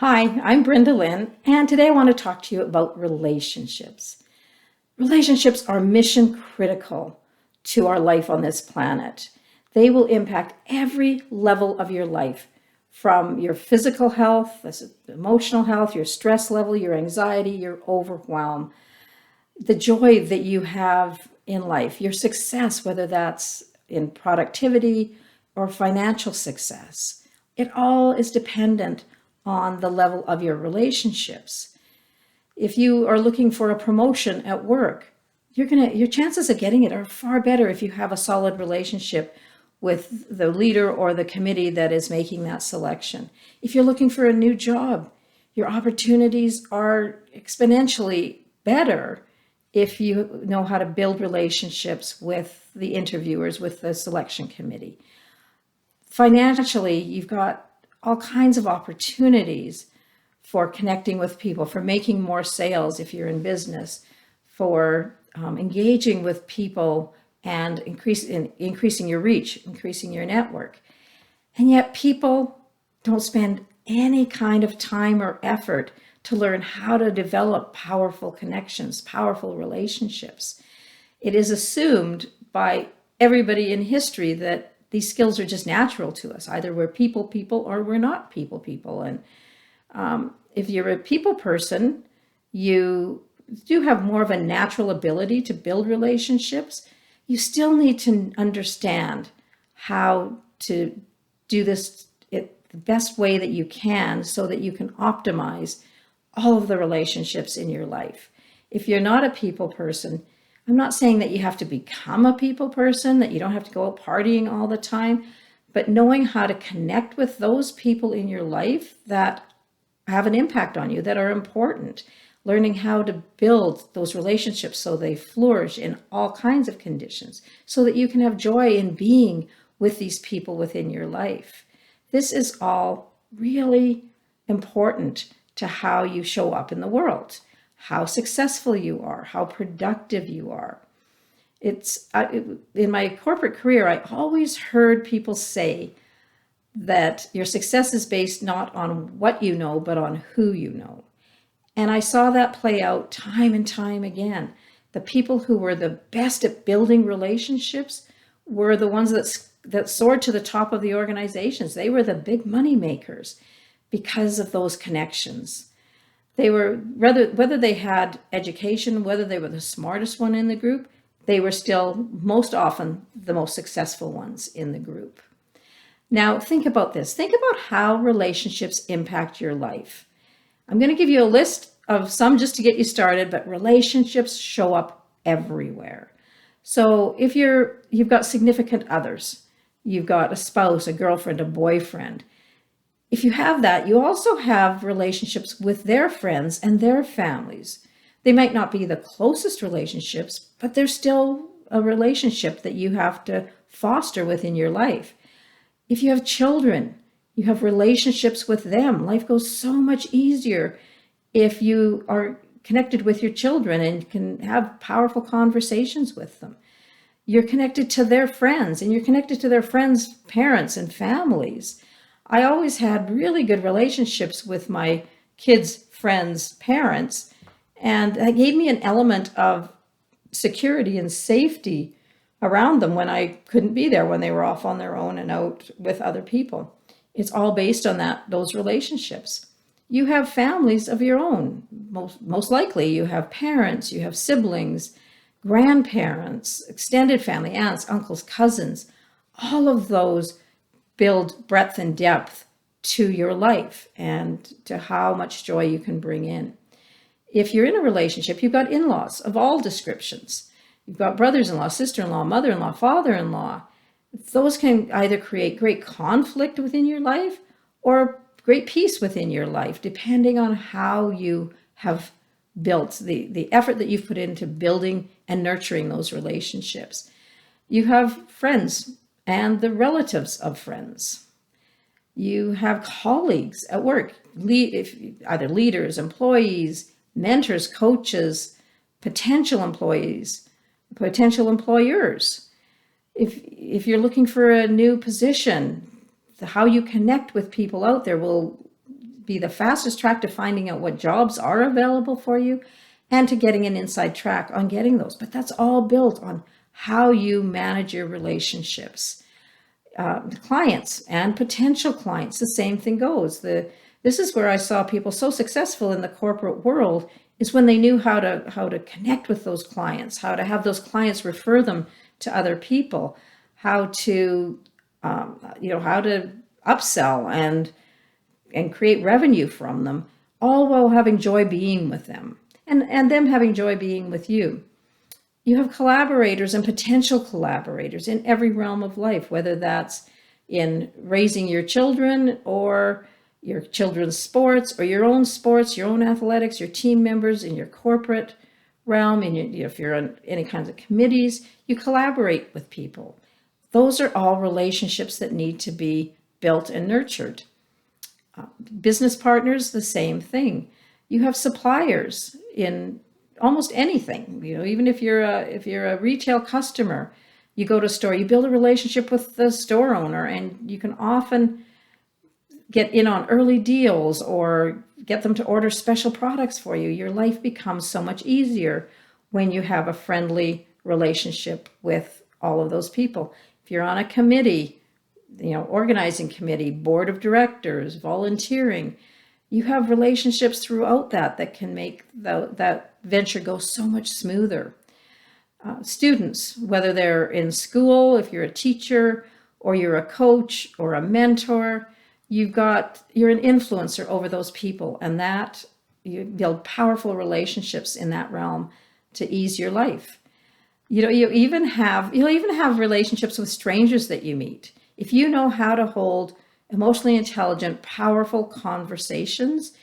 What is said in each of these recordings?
Hi, I'm Brenda Lynn, and today I want to talk to you about relationships. Relationships are mission critical to our life on this planet. They will impact every level of your life, from your physical health, emotional health, your stress level, your anxiety, your overwhelm, the joy that you have in life, your success, whether that's in productivity or financial success. It all is dependent on the level of your relationships. If you are looking for a promotion at work, your chances of getting it are far better if you have a solid relationship with the leader or the committee that is making that selection. If you're looking for a new job, your opportunities are exponentially better if you know how to build relationships with the interviewers, with the selection committee. Financially, you've got all kinds of opportunities for connecting with people, for making more sales if you're in business, for engaging with people and increasing your reach, increasing your network. And yet people don't spend any kind of time or effort to learn how to develop powerful connections, powerful relationships. It is assumed by everybody in history that these skills are just natural to us. Either we're people or we're not people. And if you're a people person, you do have more of a natural ability to build relationships. You still need to understand how to do this the best way that you can so that you can optimize all of the relationships in your life. If you're not a people person, I'm not saying that you have to become a people person, that you don't have to go out partying all the time, but knowing how to connect with those people in your life that have an impact on you, that are important, learning how to build those relationships so they flourish in all kinds of conditions, so that you can have joy in being with these people within your life. This is all really important to how you show up in the world, how successful you are, how productive you are. In my corporate career, I always heard people say that your success is based not on what you know, but on who you know. And I saw that play out time and time again. The people who were the best at building relationships were the ones that soared to the top of the organizations. They were the big money makers because of those connections. They were, whether they had education, whether they were the smartest one in the group, they were still most often the most successful ones in the group. Now, think about this. Think about how relationships impact your life. I'm going to give you a list of some just to get you started, but relationships show up everywhere. So if you've got significant others, you've got a spouse, a girlfriend, a boyfriend. If you have that, you also have relationships with their friends and their families. They might not be the closest relationships, but they're still a relationship that you have to foster within your life. If you have children, you have relationships with them. Life goes so much easier if you are connected with your children and can have powerful conversations with them. You're connected to their friends, and you're connected to their friends' parents and families. I always had really good relationships with my kids' friends' parents, and that gave me an element of security and safety around them when I couldn't be there, when they were off on their own and out with other people. It's all based on those relationships. You have families of your own. Most likely you have parents, you have siblings, grandparents, extended family, aunts, uncles, cousins. All of those build breadth and depth to your life and to how much joy you can bring in. If you're in a relationship, you've got in-laws of all descriptions. You've got brothers-in-law, sister-in-law, mother-in-law, father-in-law. Those can either create great conflict within your life or great peace within your life, depending on how you have built the effort that you've put into building and nurturing those relationships. You have friends and the relatives of friends. You have colleagues at work, either leaders, employees, mentors, coaches, potential employees, potential employers. If you're looking for a new position, how you connect with people out there will be the fastest track to finding out what jobs are available for you and to getting an inside track on getting those. But that's all built on how you manage your relationships. Clients and potential clients, the same thing goes. This is where I saw people so successful in the corporate world, is when they knew how to connect with those clients, how to have those clients refer them to other people, how to how to upsell and create revenue from them, all while having joy being with them and them having joy being with you. You have collaborators and potential collaborators in every realm of life, whether that's in raising your children or your children's sports or your own sports, your own athletics, your team members in your corporate realm, and if you're on any kinds of committees, you collaborate with people. Those are all relationships that need to be built and nurtured. Business partners, the same thing. You have suppliers in almost anything. Even if you're a retail customer, you go to a store, you build a relationship with the store owner, and you can often get in on early deals or get them to order special products for you. Your life becomes so much easier when you have a friendly relationship with all of those people. If you're on a committee, organizing committee, board of directors, volunteering, you have relationships throughout that can make that venture go so much smoother. Students, whether they're in school, if you're a teacher or you're a coach or a mentor, you're an influencer over those people, and that you build powerful relationships in that realm to ease your life. You'll even have relationships with strangers that you meet. If you know how to hold emotionally intelligent, powerful conversations,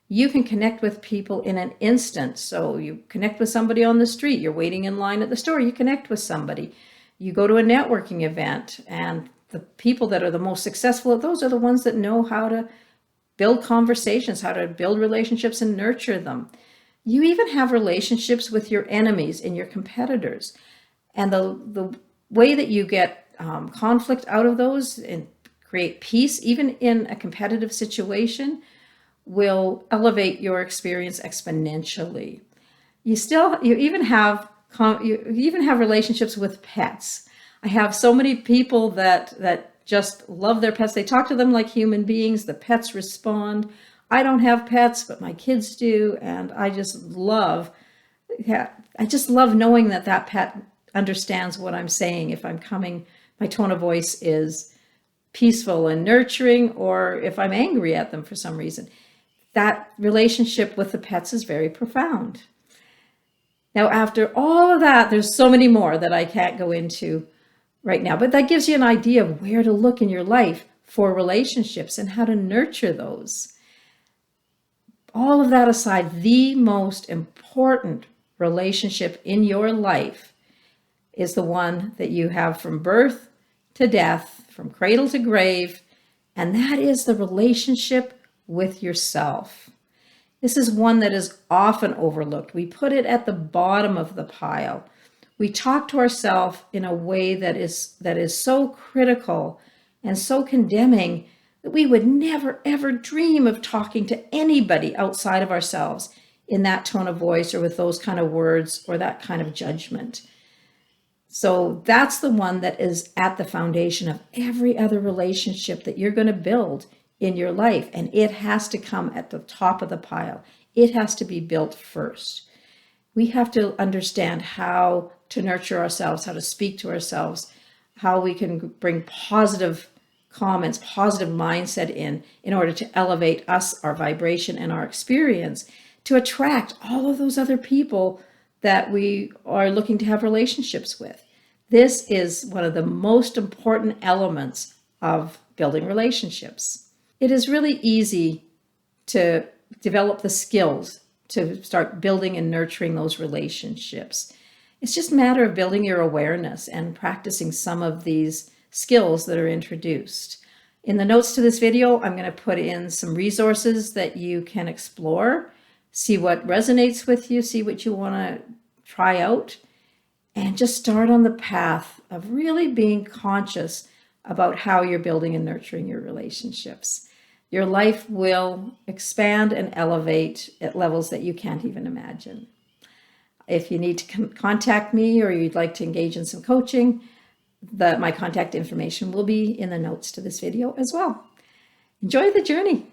you can connect with people in an instant. So you connect with somebody on the street, you're waiting in line at the store, you connect with somebody. You go to a networking event, and the people that are the most successful at those are the ones that know how to build conversations, how to build relationships and nurture them. You even have relationships with your enemies and your competitors. And the way that you get conflict out of those and create peace, even in a competitive situation, will elevate your experience exponentially. You even have relationships with pets. I have so many people that just love their pets. They talk to them like human beings. The pets respond. I don't have pets, but my kids do, and I just love knowing that pet understands what I'm saying. If my tone of voice is peaceful and nurturing, or if I'm angry at them for some reason. That relationship with the pets is very profound. Now, after all of that, there's so many more that I can't go into right now, but that gives you an idea of where to look in your life for relationships and how to nurture those. All of that aside, the most important relationship in your life is the one that you have from birth to death, from cradle to grave, and that is the relationship with yourself. This is one that is often overlooked. We put it at the bottom of the pile. We talk to ourselves in a way that is so critical and so condemning that we would never, ever dream of talking to anybody outside of ourselves in that tone of voice or with those kind of words or that kind of judgment. So that's the one that is at the foundation of every other relationship that you're going to build in your life. And it has to come at the top of the pile. It has to be built first. We have to understand how to nurture ourselves, how to speak to ourselves, how we can bring positive comments, positive mindset in order to elevate us, our vibration and our experience, to attract all of those other people that we are looking to have relationships with. This is one of the most important elements of building relationships. It is really easy to develop the skills to start building and nurturing those relationships. It's just a matter of building your awareness and practicing some of these skills that are introduced. In the notes to this video, I'm going to put in some resources that you can explore, see what resonates with you, see what you want to try out, and just start on the path of really being conscious about how you're building and nurturing your relationships. your life will expand and elevate at levels that you can't even imagine. If you need to contact me or you'd like to engage in some coaching, my contact information will be in the notes to this video as well. Enjoy the journey.